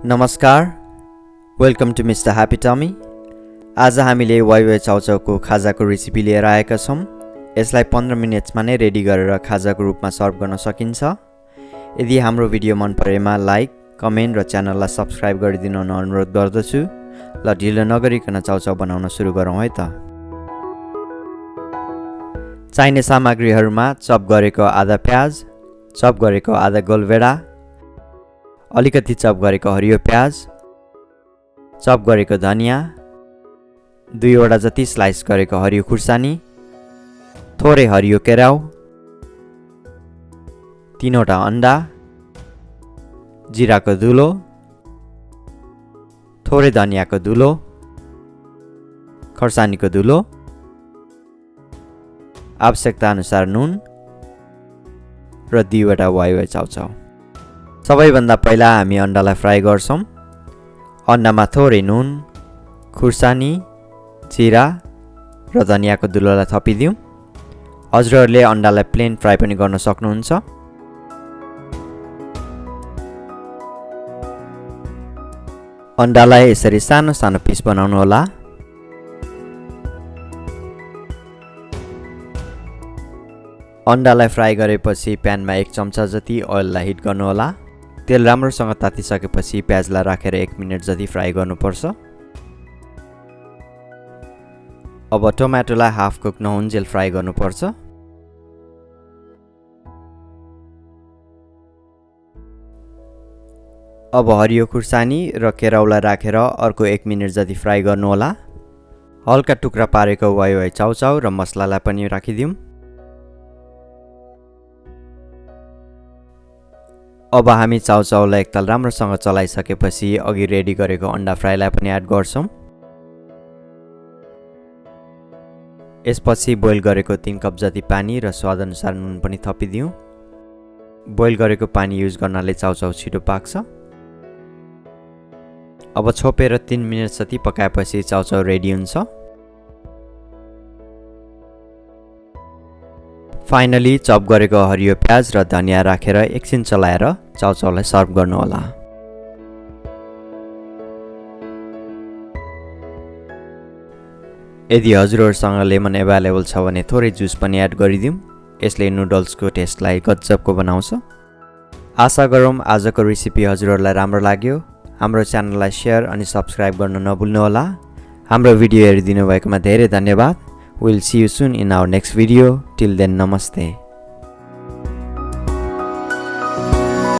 नमस्कार, welcome to mister happy tummy. आज हामीले वाइ वाइ चाउचाउको खाजाको रेसिपी लिएर आएका छौँ। यसलाई 15 मिनेट्समा नै रेडी गरेर खाजाको रूपमा सर्भ गर्न सकिन्छ। यदि हाम्रो भिडियो मन परेमा लाइक, कमेन्ट र च्यानललाई सब्स्क्राइब गरिदिन अनुरोध गर्दछु। ल ढिलो नगरिकन चाउचाउ बनाउन सुरु गरौँ है त। चाहिने सामग्रीहरूमा चप गरेको आधा प्याज, चप गरेको आधा गोलभेडा, अलिकति चप गरेको हरियो प्याज, चप गरेको धनियाँ, 2 वटा जति स्लाइस गरेको हरियो खुर्सानी, थोरै हरियो केराउ, 3 वटा अन्डा, जिराको धुलो, थोरै धनियाको धुलो, खुर्सानीको धुलो, आवश्यकता अनुसार नुन र 2 वटा वाइ वाइ चाउचाउ। सबैभन्दा पहिला हामी अन्डालाई फ्राई गर्छौँ। अन्डामा थोरै नुन, खुर्सानी, जिरा र धनियाको धुलोलाई थपिदिउँ। हजुरहरूले अन्डालाई प्लेन फ्राई पनि गर्न सक्नुहुन्छ। अन्डालाई यसरी सानो सानो पिस बनाउनु होला। अन्डालाई फ्राई गरेपछि प्यानमा 1 चम्चा जति ओइललाई हिट गर्नु होला। तेल राम्रोसँग तातिसकेपछि प्याजलाई राखेर 1 मिनेट जति फ्राई गर्नुपर्छ। अब टमाटोलाई हाफ कुक नहुन्जेल फ्राई गर्नुपर्छ। अब हरियो खुर्सानी र केराउलाई राखेर अर्को 1 मिनेट जति फ्राई गर्नु होला। हल्का टुक्रा पारेको वाइ वाइ चाउचाउ र मसलालाई पनि राखिदिउँ। अब हामी चाउचाउलाई एकताल राम्रोसँग चलाइसकेपछि अघि रेडी गरेको अन्डा फ्राईलाई पनि एड गर्छौँ। यसपछि बोइल गरेको 3 कप जति पानी र स्वादअनुसार नुन पनि थपिदिउँ। बोइल गरेको पानी युज गर्नाले चाउचाउ छिटो पाक्छ। अब छोपेर 3 मिनेट जति पकाएपछि चाउचाउ रेडी हुन्छ। फाइनली चप गरेको हरियो प्याज र धनियाँ राखेर एकछिन चलाएर चाउचाउलाई सर्भ गर्नु होला। यदि हजुरहरूसँग लेमन एभाइलेबल छ भने थोरै जुस पनि एड गरिदिउँ। यसले नुडल्सको टेस्टलाई गजबको बनाउँछ। आशा गरौँ आजको रेसिपी हजुरहरूलाई राम्रो लाग्यो। हाम्रो च्यानललाई सेयर अनि सब्स्क्राइब गर्न नभुल्नुहोला। हाम्रो भिडियो हेरिदिनु भएकोमा धेरै धन्यवाद। We'll see you soon in our next video. Till then, namaste.